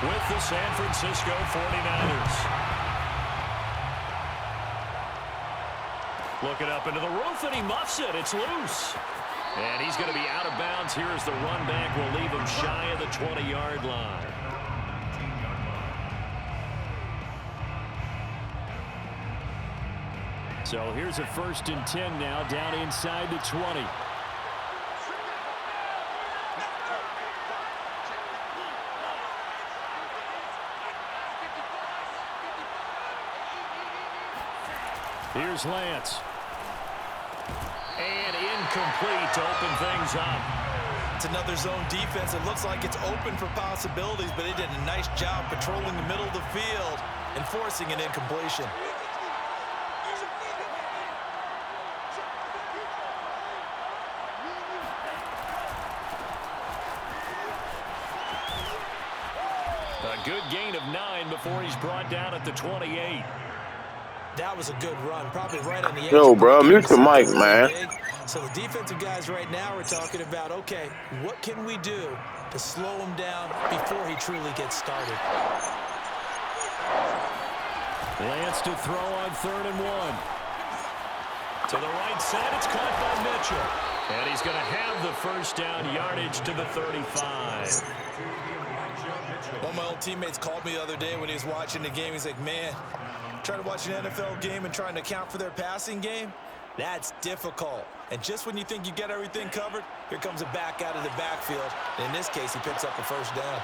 with the San Francisco 49ers. Looking up into the roof, and he muffs it. It's loose. And he's going to be out of bounds here as the run back will leave him shy of the 20-yard line. So here's a 1st and 10 now, down inside the 20. Here's Lance. And incomplete to open things up. It's another zone defense. It looks like it's open for possibilities, but it did a nice job patrolling the middle of the field and forcing an incompletion. A good gain of 9 before he's brought down at the 28. That was a good run, probably right on the edge. Yo, bro, mute the mic, man. So the defensive guys right now are talking about, okay, what can we do to slow him down before he truly gets started? Lance to throw on 3rd and 1. To the right side, it's caught by Mitchell. And he's going to have the 1st down, yardage to the 35. One of my old teammates called me the other day when he was watching the game. He's like, man, trying to watch an NFL game and trying to account for their passing game, that's difficult. And just when you think you get everything covered, here comes a back out of the backfield. And in this case, he picks up a 1st down.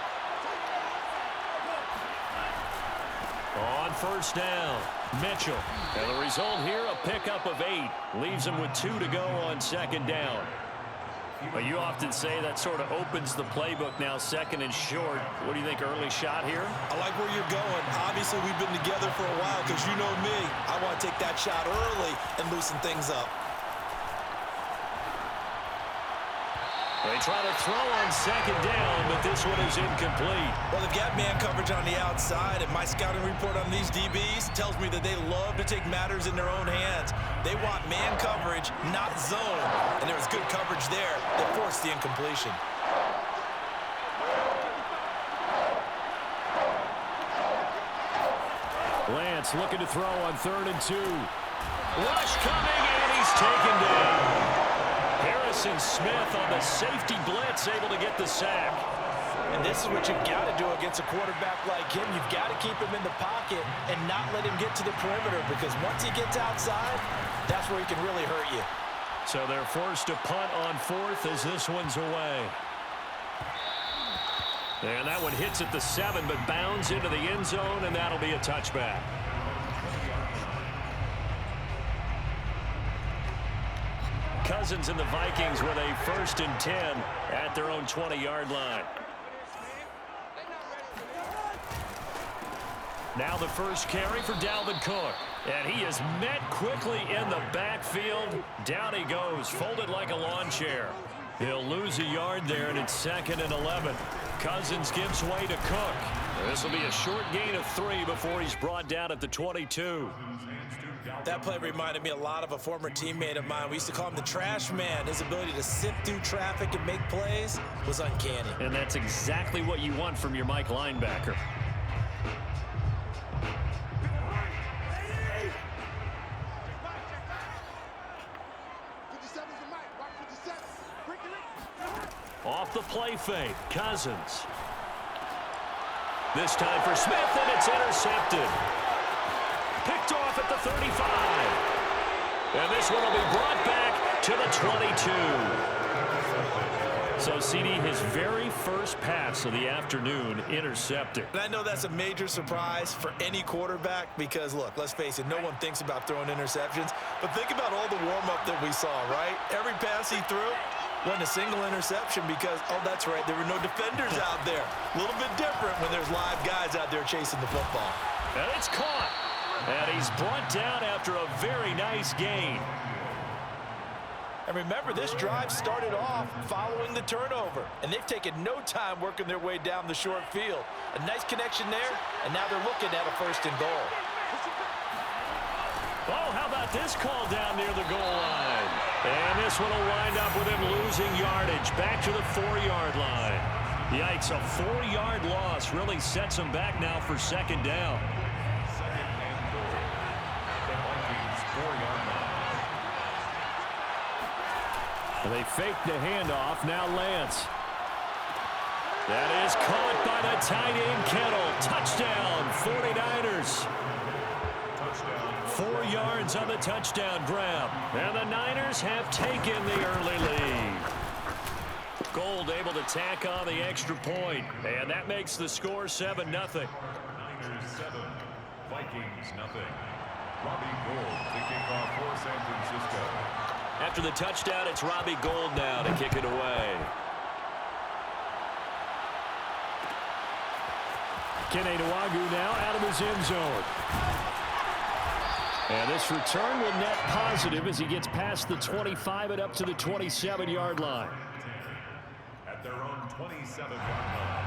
On 1st down, Mitchell. And the result here, a pickup of 8. Leaves him with 2 to go on 2nd down. But you often say that sort of opens the playbook now, 2nd and short. What do you think, early shot here? I like where you're going. Obviously, we've been together for a while because you know me. I want to take that shot early and loosen things up. They try to throw on 2nd down, but this one is incomplete. Well, they've got man coverage on the outside, and my scouting report on these DBs tells me that they love to take matters in their own hands. They want man coverage, not zone. And there was good coverage there that forced the incompletion. Lance looking to throw on 3rd and 2. Rush coming, and he's taken down. Harrison Smith on the safety blitz, able to get the sack. And this is what you've got to do against a quarterback like him. You've got to keep him in the pocket and not let him get to the perimeter, because once he gets outside, that's where he can really hurt you. So they're forced to punt on 4th as this one's away. And that one hits at the 7, but bounds into the end zone, and that'll be a touchback. Cousins and the Vikings with a 1st and 10 at their own 20-yard line. Now the first carry for Dalvin Cook. And he is met quickly in the backfield. Down he goes, folded like a lawn chair. He'll lose a yard there, and it's 2nd and 11. Cousins gives way to Cook. This will be a short gain of 3 before he's brought down at the 22. That play reminded me a lot of a former teammate of mine. We used to call him the trash man. His ability to sift through traffic and make plays was uncanny. And that's exactly what you want from your Mike linebacker. Off the play fake, Cousins. This time for Smith, and it's intercepted. Picked off at the 35. And this one will be brought back to the 22. So, CD, his very first pass of the afternoon intercepted. And I know that's a major surprise for any quarterback because, look, let's face it, no one thinks about throwing interceptions. But think about all the warm-up that we saw, right? Every pass he threw wasn't a single interception because, oh, that's right, there were no defenders out there. A little bit different when there's live guys out there chasing the football. And it's caught. And he's brought down after a very nice gain. And remember, this drive started off following the turnover. And they've taken no time working their way down the short field. A nice connection there, and now they're looking at a 1st and goal. Oh, how about this call down near the goal line? And this one will wind up with him losing yardage back to the 4-yard line. Yikes, a 4-yard loss really sets them back now for second down. Second and goal. The Vikings 4-yard line. They fake the handoff. Now Lance. That is caught by the tight end Kittle. Touchdown, 49ers. Touchdown. 4 yards on the touchdown grab. And the Niners have taken the early lead. Gold able to tack on the extra point. And that makes the score 7-0. Niners 7, Vikings nothing. Robbie Gould to kick off for San Francisco. After the touchdown, it's Robbie Gould now to kick it away. Kene Nwangwu now out of his end zone. And this return will net positive as he gets past the 25 and up to the 27-yard line. At their own 27-yard line.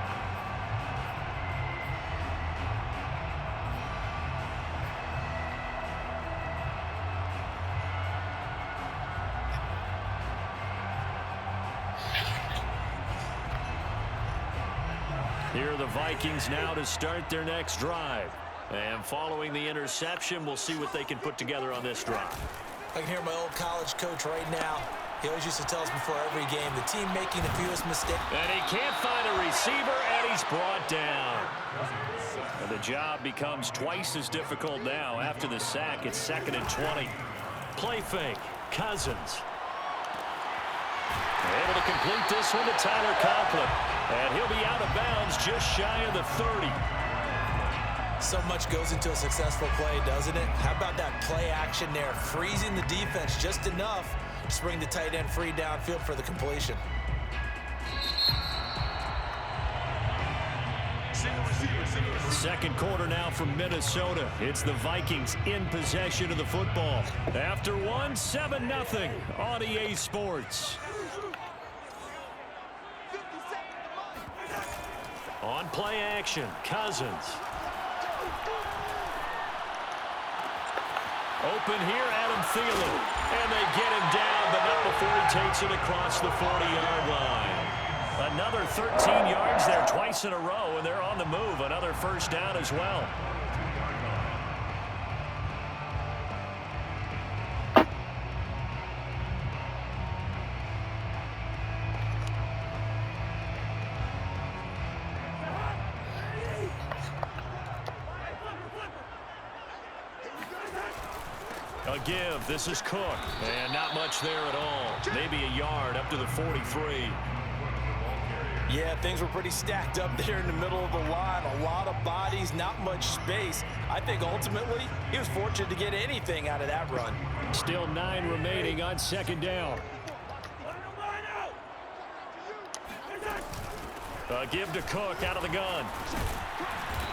Here are the Vikings now to start their next drive. And following the interception, we'll see what they can put together on this drive. I can hear my old college coach right now. He always used to tell us before every game, the team making the fewest mistakes. And he can't find a receiver, and he's brought down. And the job becomes twice as difficult now. After the sack, it's 2nd and 20. Play fake. Cousins. Able to complete this one to Tyler Conklin. And he'll be out of bounds just shy of the 30. So much goes into a successful play, doesn't it? How about that play action there? Freezing the defense just enough to bring the tight end free downfield for the completion. Second quarter now from Minnesota. It's the Vikings in possession of the football. After one, 7-0 on EA Sports. On play action, Cousins. Open here, Adam Thielen. And they get him down, but not before he takes it across the 40-yard line. Another 13 yards there twice in a row, and they're on the move. Another first down as well. A give. This is Cook. And not much there at all. Maybe a yard up to the 43. Yeah, things were pretty stacked up there in the middle of the line. A lot of bodies, not much space. I think ultimately he was fortunate to get anything out of that run. Still 9 remaining on second down. A give to Cook out of the gun.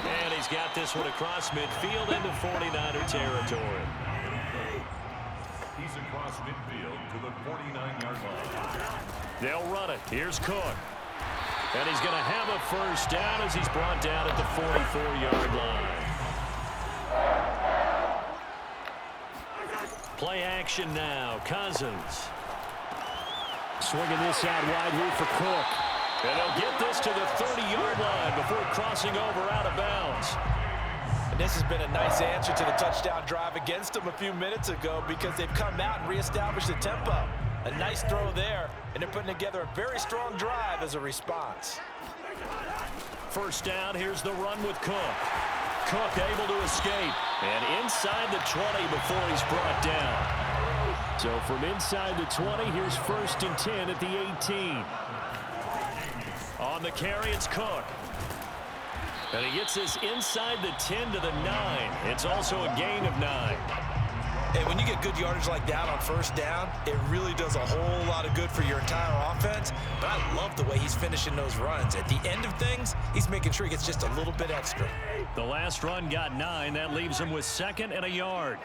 And he's got this one across midfield into 49er territory. He's across midfield to the 49-yard line. They'll run it. Here's Cook. And he's going to have a first down as he's brought down at the 44-yard line. Play action now. Cousins. Swinging this out wide here for Cook. And they'll get this to the 30-yard line before crossing over out of bounds. And this has been a nice answer to the touchdown drive against them a few minutes ago because they've come out and reestablished the tempo. A nice throw there, and they're putting together a very strong drive as a response. First down, here's the run with Cook. Cook able to escape, and inside the 20 before he's brought down. So from inside the 20, here's 1st and 10 at the 18. On the carry, it's Cook. And he gets this inside the 10 to the 9. It's also a gain of 9. Hey, when you get good yardage like that on first down, it really does a whole lot of good for your entire offense. But I love the way he's finishing those runs. At the end of things, he's making sure he gets just a little bit extra. The last run got 9. That leaves him with 2nd and a yard.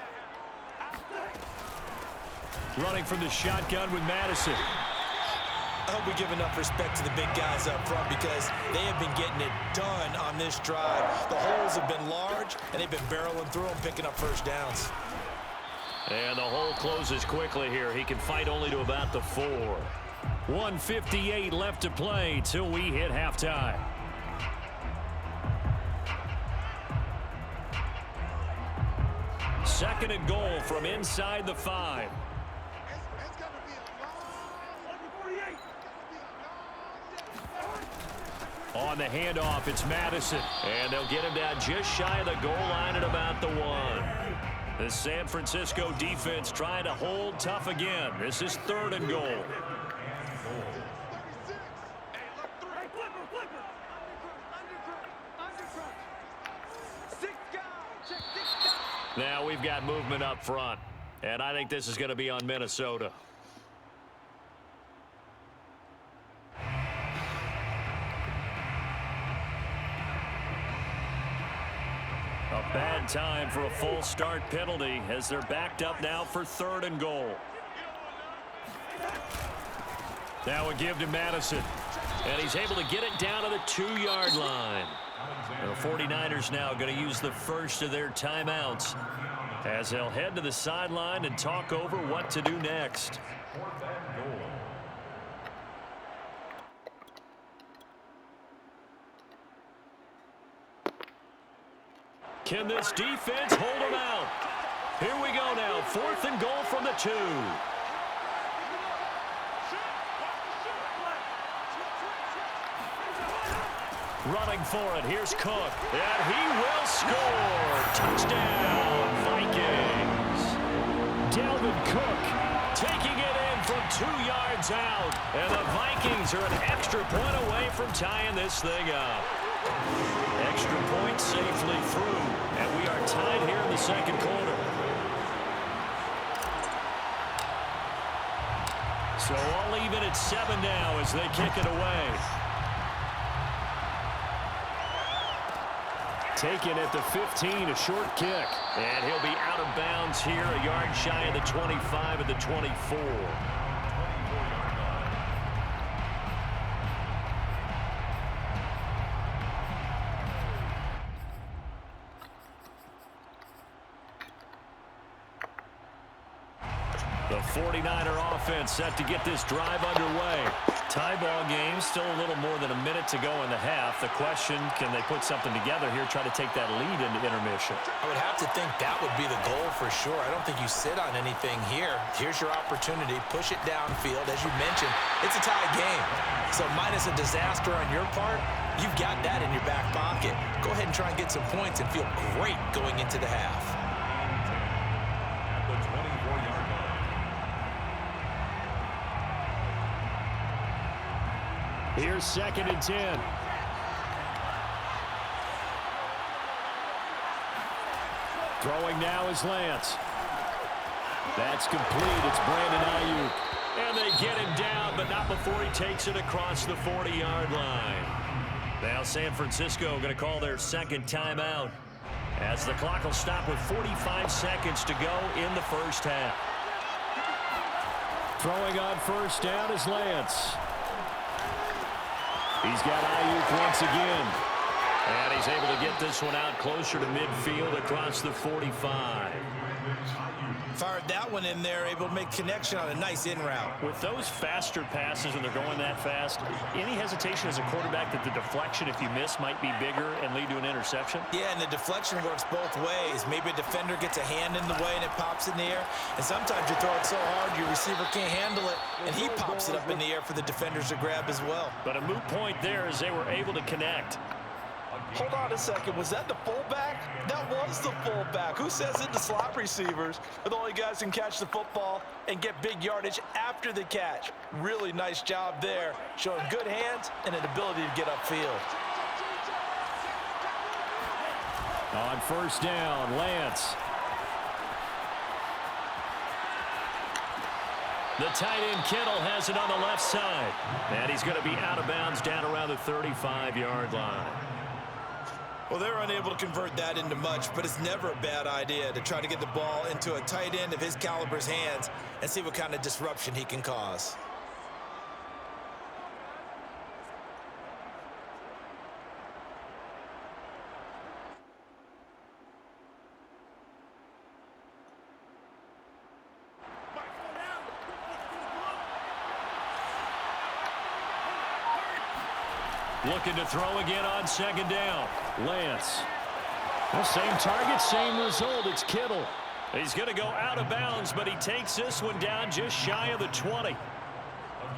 Running from the shotgun with Madison. I hope we give enough respect to the big guys up front because they have been getting it done on this drive. The holes have been large, and they've been barreling through them, picking up first downs. And the hole closes quickly here. He can fight only to about the 4. 1:58 left to play till we hit halftime. Second and goal from inside the 5. On the handoff, it's Madison. And they'll get him down just shy of the goal line at about the 1. The San Francisco defense trying to hold tough again. This is third and goal. Now we've got movement up front. And I think this is going to be on Minnesota. A bad time for a full start penalty as they're backed up now for third and goal. Now a give to Madison. And he's able to get it down to the 2-yard line. The 49ers now going to use the first of their timeouts as they'll head to the sideline and talk over what to do next. Can this defense hold them out? Here we go now. Fourth and goal from the 2. Running for it. Here's Cook. And he will score. Touchdown, Vikings. Dalvin Cook taking it in from 2 yards out. And the Vikings are an extra point away from tying this thing up. Extra point safely through. And we are tied here in the second quarter. So all even at 7 now as they kick it away. Taken at the 15, a short kick. And he'll be out of bounds here, a yard shy of the 25 at the 24. The 49er offense set to get this drive underway. Tie ball game, still a little more than a minute to go in the half. The question, can they put something together here, try to take that lead into intermission? I would have to think that would be the goal for sure. I don't think you sit on anything here. Here's your opportunity. Push it downfield. As you mentioned, it's a tie game. So minus a disaster on your part, you've got that in your back pocket. Go ahead and try and get some points and feel great going into the half. At the 24-yard line. Here's second and 10. Throwing now is Lance. That's complete. It's Brandon Ayuk. And they get him down, but not before he takes it across the 40-yard line. Now San Francisco going to call their second timeout as the clock will stop with 45 seconds to go in the first half. Throwing on first down is Lance. He's got Ayuk once again. And he's able to get this one out closer to midfield across the 45. Fired that one in there, able to make connection on a nice in route. With those faster passes when they're going that fast, any hesitation as a quarterback that the deflection, if you miss, might be bigger and lead to an interception? Yeah, and the deflection works both ways. Maybe a defender gets a hand in the way and it pops in the air. And sometimes you throw it so hard your receiver can't handle it, and he pops it up in the air for the defenders to grab as well. But a moot point there as they were able to connect. Hold on a second. Was that the fullback? That was the fullback. Who says it? The slot receivers are the only guys who can catch the football and get big yardage after the catch. Really nice job there, showing good hands and an ability to get upfield. On first down, Lance. The tight end Kittle has it on the left side. And he's going to be out of bounds down around the 35-yard line. Well, they're unable to convert that into much, but it's never a bad idea to try to get the ball into a tight end of his caliber's hands and see what kind of disruption he can cause. Looking to throw again on second down. Lance. Well, same target, same result. It's Kittle. He's going to go out of bounds, but he takes this one down just shy of the 20.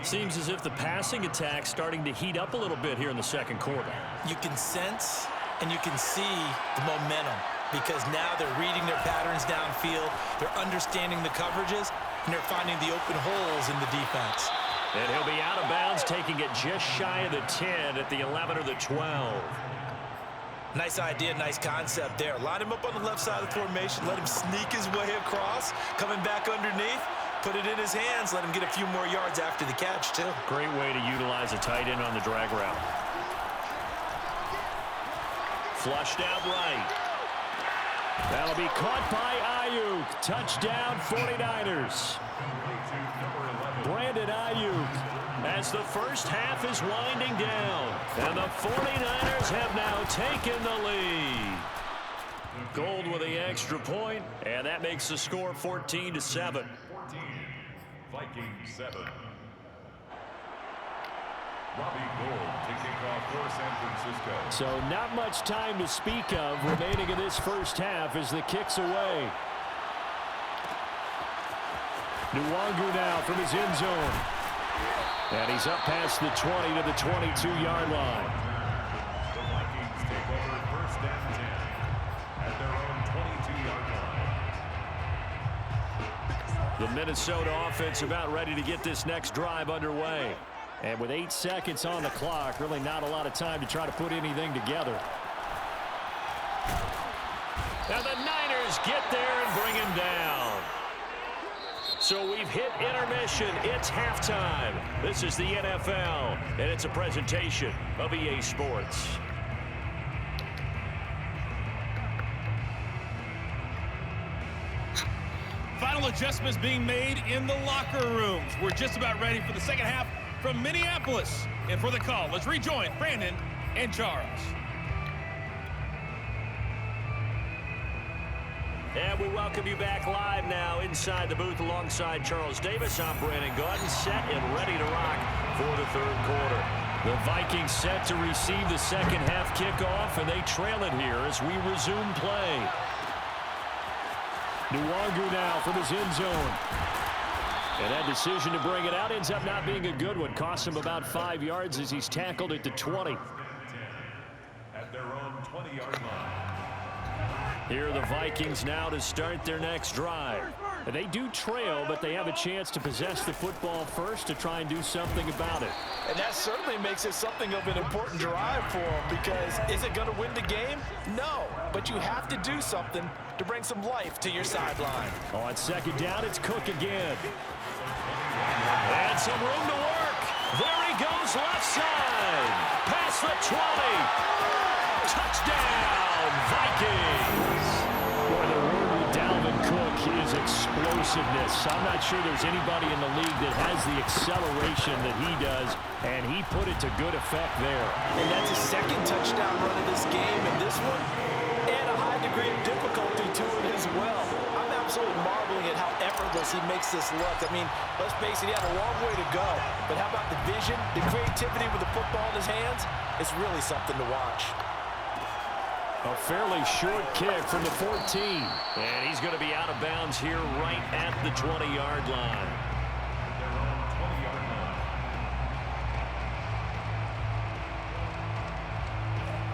Seems as if the passing attack's starting to heat up a little bit here in the second quarter. You can sense and you can see the momentum because now they're reading their patterns downfield, they're understanding the coverages, and they're finding the open holes in the defense. And he'll be out of bounds, taking it just shy of the 10 at the 11 or the 12. Nice idea, nice concept there. Line him up on the left side of the formation, let him sneak his way across, coming back underneath, put it in his hands, let him get a few more yards after the catch, too. Great way to utilize a tight end on the drag route. Flushed out right. That'll be caught by Ayuk. Touchdown, 49ers. Brandon Ayuk, as the first half is winding down, and the 49ers have now taken the lead. Gold with the extra point, and that makes the score 14-7. 14, Vikings 7. Robbie Gould to kick off for San Francisco. So not much time to speak of remaining in this first half as the kick's away. Nwangu now from his end zone. And he's up past the 20 to the 22-yard line. The Vikings take over first and 10 at their own 22-yard line. The Minnesota offense about ready to get this next drive underway. And with 8 seconds on the clock, really not a lot of time to try to put anything together. And the Niners get there and bring him down. So we've hit intermission. It's halftime. This is the NFL, and it's a presentation of EA Sports. Final adjustments being made in the locker rooms. We're just about ready for the second half from Minneapolis. And for the call, let's rejoin Brandon and Charles. And we welcome you back live now inside the booth alongside Charles Davis. I'm Brandon Gaudin, set and ready to rock for the third quarter. The Vikings set to receive the second half kickoff, and they trail it here as we resume play. Nwangu now from his end zone. And that decision to bring it out ends up not being a good one. Costs him about 5 yards as he's tackled at the 20. At their own 20-yard line. Here are the Vikings now to start their next drive. They do trail, but they have a chance to possess the football first to try and do something about it. And that certainly makes it something of an important drive for them because is it going to win the game? No, but you have to do something to bring some life to your sideline. On second down, it's Cook again. And some room to work. There he goes left side. Past the 20. Touchdown, Vikings. Boy, the word with Dalvin Cook is explosiveness. I'm not sure there's anybody in the league that has the acceleration that he does, and he put it to good effect there. And that's his second touchdown run of this game, and this one, and a high degree of difficulty to it as well. I'm absolutely marveling at how effortless he makes this look. I mean, let's face it, he had a long way to go, but how about the vision, the creativity with the football in his hands? It's really something to watch. A fairly short kick from the 14. And he's going to be out of bounds here right at the 20-yard line. Their own 20-yard line.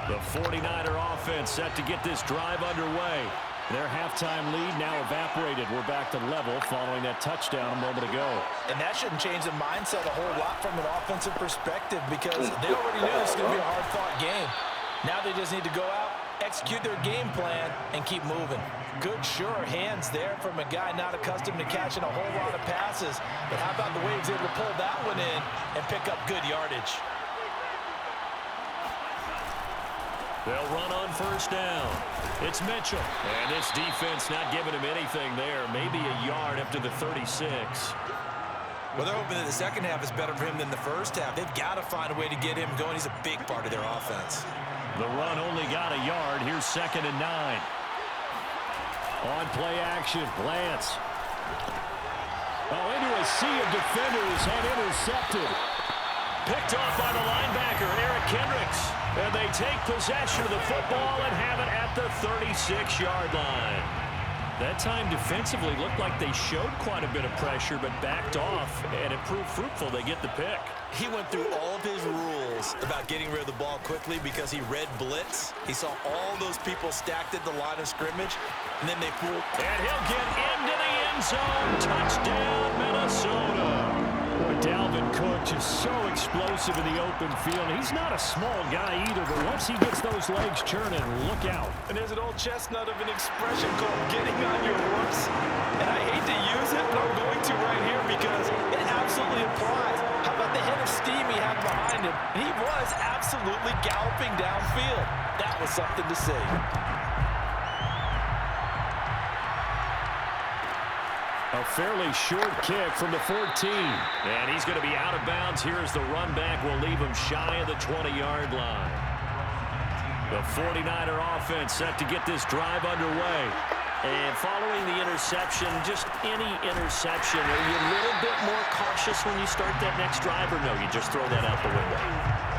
The 49er offense set to get this drive underway. Their halftime lead now evaporated. We're back to level following that touchdown a moment ago. And that shouldn't change the mindset a whole lot from an offensive perspective because they already knew this was going to be a hard-fought game. Now they just need to go out, execute their game plan, and keep moving. Good, sure hands there from a guy not accustomed to catching a whole lot of passes. But how about the way he was able to pull that one in and pick up good yardage? They'll run on first down. It's Mitchell. And this defense not giving him anything there. Maybe a yard up to the 36. Well, they're hoping that the second half is better for him than the first half. They've got to find a way to get him going. He's a big part of their offense. The run only got a yard. Here's 2nd and 9. On play action, Lance. Oh, into a sea of defenders and intercepted. picked off by the linebacker, Eric Kendricks. And they take possession of the football and have it at the 36-yard line. That time defensively looked like they showed quite a bit of pressure but backed off, and it proved fruitful. They get the pick. He went through all of his rules about getting rid of the ball quickly because he read blitz. He saw all those people stacked at the line of scrimmage, and then they pulled. And he'll get into the end zone. Touchdown, Minnesota. Boy, Dalvin Cook just so explosive in the open field. He's not a small guy either, but once he gets those legs churning, look out. And there's an old chestnut of an expression called getting on your horse. And I hate to use it, but I'm going to right here because it absolutely applies. How about the head of steam he had behind him? He was absolutely galloping downfield. That was something to see. A fairly short kick from the 14. And he's going to be out of bounds here as the run back will leave him shy of the 20-yard line. The 49er offense set to get this drive underway. And following the interception, just any interception, are you a little bit more cautious when you start that next drive, or no, you just throw that out the window?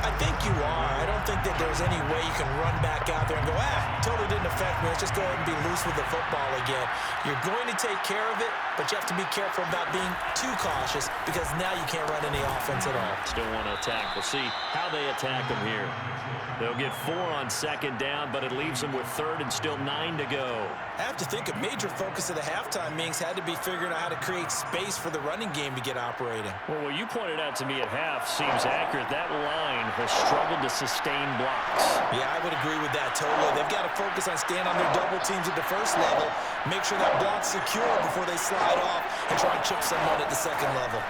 I think you are. I don't think that there's any way you can run back out there and go, totally didn't affect me. Let's just go ahead and be loose with the football again. You're going to take care of it, but you have to be careful about being too cautious because now you can't run any offense at all. Still want to attack. We'll see how they attack them here. They'll get 4 on second down, but it leaves them with third and still 9 to go. I have to think a major focus of the halftime meetings had to be figuring out how to create space for the running game to get operating. Well, what you pointed out to me at half seems accurate. That line has struggled to sustain blocks. Yeah, I would agree with that totally. They've got to focus on staying on their double teams at the first level, make sure that block's secure before they slide off and try and chip someone at the second level.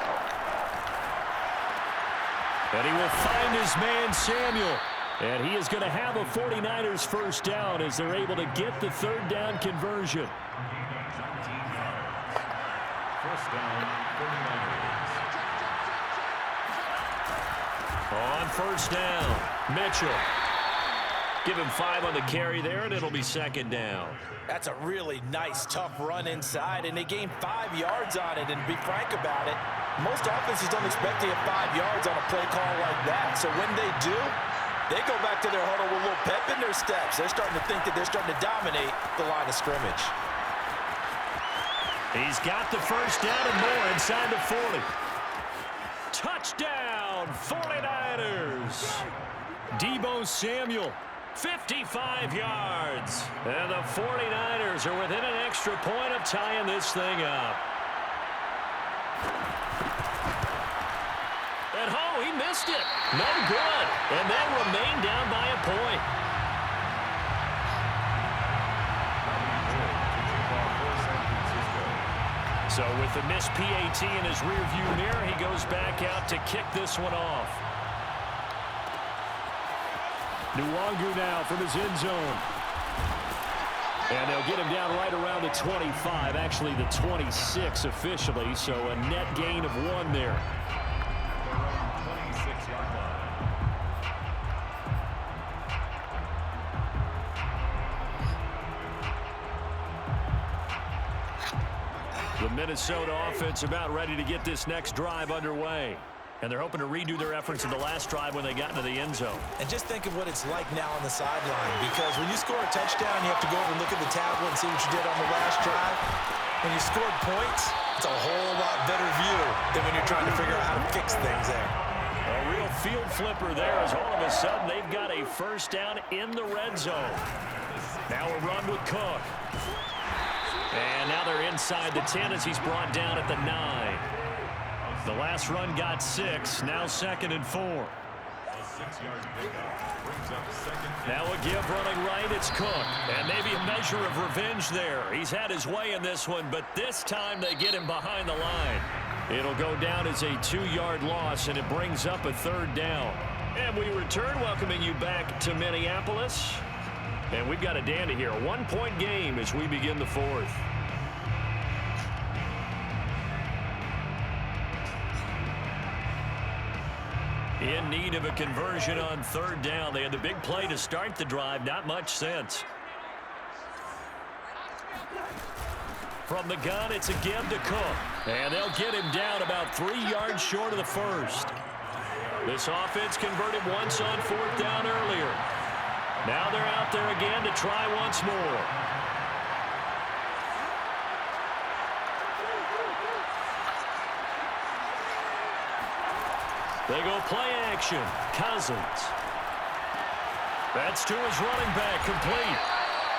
And he will find his man, Samuel. And he is going to have a 49ers first down as they're able to get the third down conversion. First down, 49ers. On first down, Mitchell. Give him 5 on the carry there, and it'll be second down. That's a really nice, tough run inside, and they gained 5 yards on it. And to be frank about it, most offenses don't expect to get 5 yards on a play call like that. So when they do, they go back to their huddle with a little pep in their steps. They're starting to think that they're starting to dominate the line of scrimmage. He's got the first down and more inside the 40. Touchdown, 49ers. Deebo Samuel, 55 yards. And the 49ers are within an extra point of tying this thing up. And oh, he missed it. No good. And they'll remain down by a point. So with the missed PAT in his rearview mirror, he goes back out to kick this one off. Nwangu now from his end zone. And they'll get him down right around the 25, actually the 26 officially, so a net gain of 1 there. The Minnesota offense about ready to get this next drive underway. And they're hoping to redo their efforts in the last drive when they got into the end zone. And just think of what it's like now on the sideline, because when you score a touchdown, you have to go over and look at the tablet and see what you did on the last drive. When you scored points, it's a whole lot better view than when you're trying to figure out how to fix things there. A real field flipper there as all of a sudden they've got a first down in the red zone. Now a run with Cook. And now they're inside the 10 as he's brought down at the 9. The last run got 6. Now 2nd and 4. Now a give running right. It's Cook. And maybe a measure of revenge there. He's had his way in this one, but this time they get him behind the line. It'll go down as a 2-yard loss, and it brings up a 3rd down. And we return, welcoming you back to Minneapolis. And we've got a dandy here. A 1-point game as we begin the 4th. In need of a conversion on 3rd down. They had the big play to start the drive. Not much sense. From the gun, it's a give to Cook. And they'll get him down about 3 yards short of the first. This offense converted once on 4th down earlier. Now they're out there again to try once more. They go play action. Cousins. That's to his running back, complete.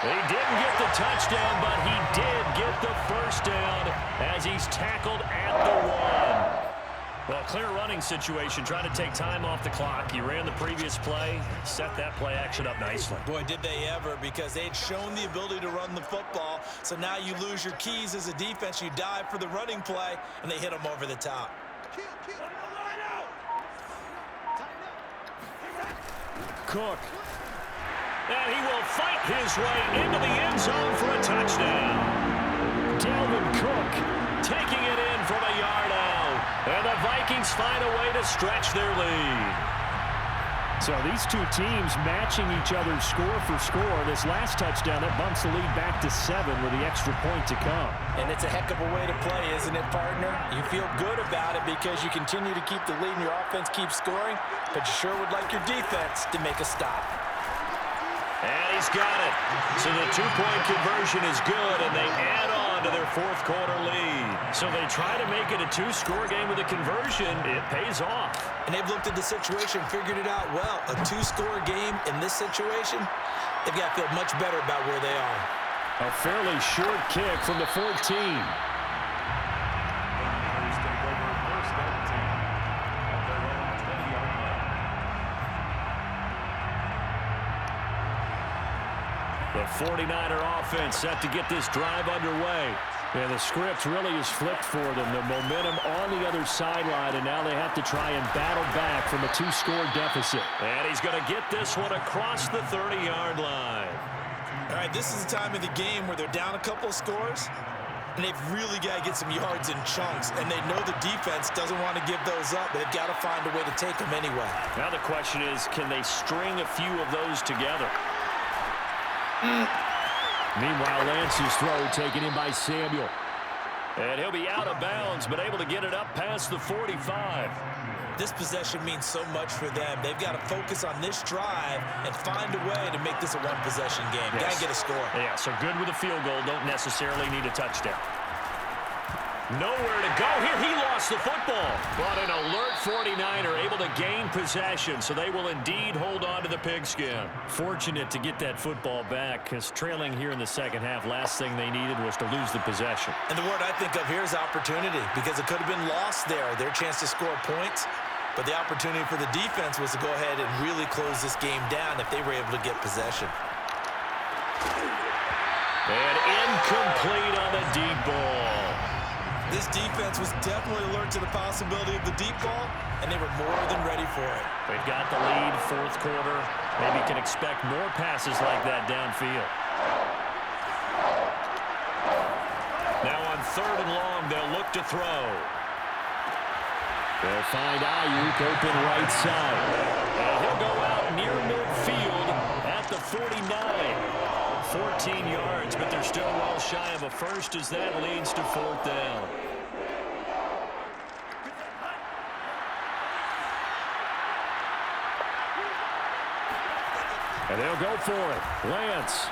He didn't get the touchdown, but he did get the first down as he's tackled at the 1. Well, clear running situation, trying to take time off the clock. He ran the previous play, set that play action up nicely. Boy, did they ever, because they'd shown the ability to run the football. So now you lose your keys as a defense. You dive for the running play, and they hit him over the top. Cook. And he will fight his way into the end zone for a touchdown. Dalvin Cook taking it in from a yard out. And the Vikings find a way to stretch their lead. So these two teams matching each other score for score. This last touchdown, that bumps the lead back to 7 with the extra point to come. And it's a heck of a way to play, isn't it, partner? You feel good about it because you continue to keep the lead and your offense keeps scoring, but you sure would like your defense to make a stop. And he's got it. So the two-point conversion is good, and they add on to their 4th quarter lead. So they try to make it a 2-score game with a conversion. It pays off. And they've looked at the situation, figured it out well. A 2-score game in this situation, they've got to feel much better about where they are. A fairly short kick from the 14. The 49er offense set to get this drive underway. And the script really is flipped for them. The momentum on the other sideline, and now they have to try and battle back from a 2-score deficit. And he's going to get this one across the 30-yard line. All right, this is the time of the game where they're down a couple of scores, and they've really got to get some yards in chunks, and they know the defense doesn't want to give those up, but they've got to find a way to take them anyway. Now the question is, can they string a few of those together? Meanwhile, Lance's throw taken in by Samuel. And he'll be out of bounds, but able to get it up past the 45. This possession means so much for them. They've got to focus on this drive and find a way to make this a one-possession game. Yes. Got to get a score. Yeah, so good with a field goal. Don't necessarily need a touchdown. Nowhere to go here. He lost the football. But an alert 49er able to gain possession, so they will indeed hold on to the pigskin. Fortunate to get that football back, because trailing here in the second half, last thing they needed was to lose the possession. And the word I think of here is opportunity, because it could have been lost there, their chance to score points. But the opportunity for the defense was to go ahead and really close this game down if they were able to get possession. And incomplete on the deep ball. This defense was definitely alert to the possibility of the deep ball, and they were more than ready for it. They've got the lead, 4th quarter. Maybe can expect more passes like that downfield. Now on 3rd and long, they'll look to throw. They'll find Ayuk open right side. And he'll go out near midfield at the 49. 14 yards, but they're still well shy of a first as that leads to 4th down. And they'll go for it. Lance.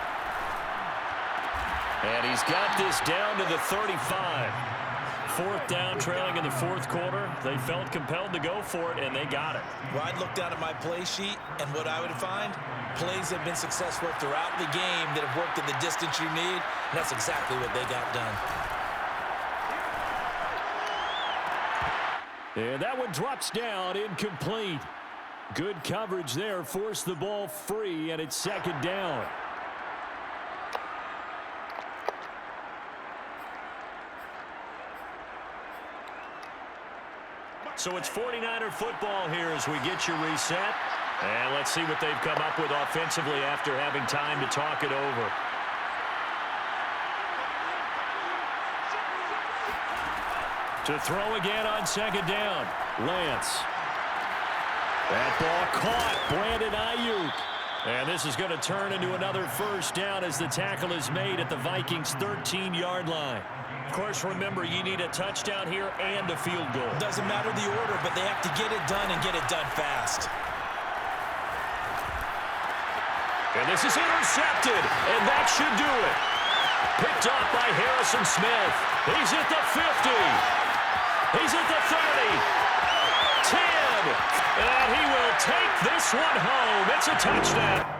And he's got this down to the 35. 4th down, trailing in the 4th quarter. They felt compelled to go for it, and they got it. Well, I'd look down at my play sheet, and what I would find, plays have been successful throughout the game that have worked at the distance you need, and that's exactly what they got done. And that one drops down, incomplete. Good coverage there, forced the ball free, and it's 2nd down. So it's 49er football here as we get you reset. And let's see what they've come up with offensively after having time to talk it over. To throw again on 2nd down. Lance. That ball caught. Brandon Ayuk. And this is going to turn into another 1st down as the tackle is made at the Vikings' 13-yard line. Of course, remember, you need a touchdown here and a field goal. Doesn't matter the order, but they have to get it done and get it done fast. And this is intercepted, and that should do it. Picked up by Harrison Smith. He's at the 50. He's at the 30. 10. And he will take this one home. It's a touchdown.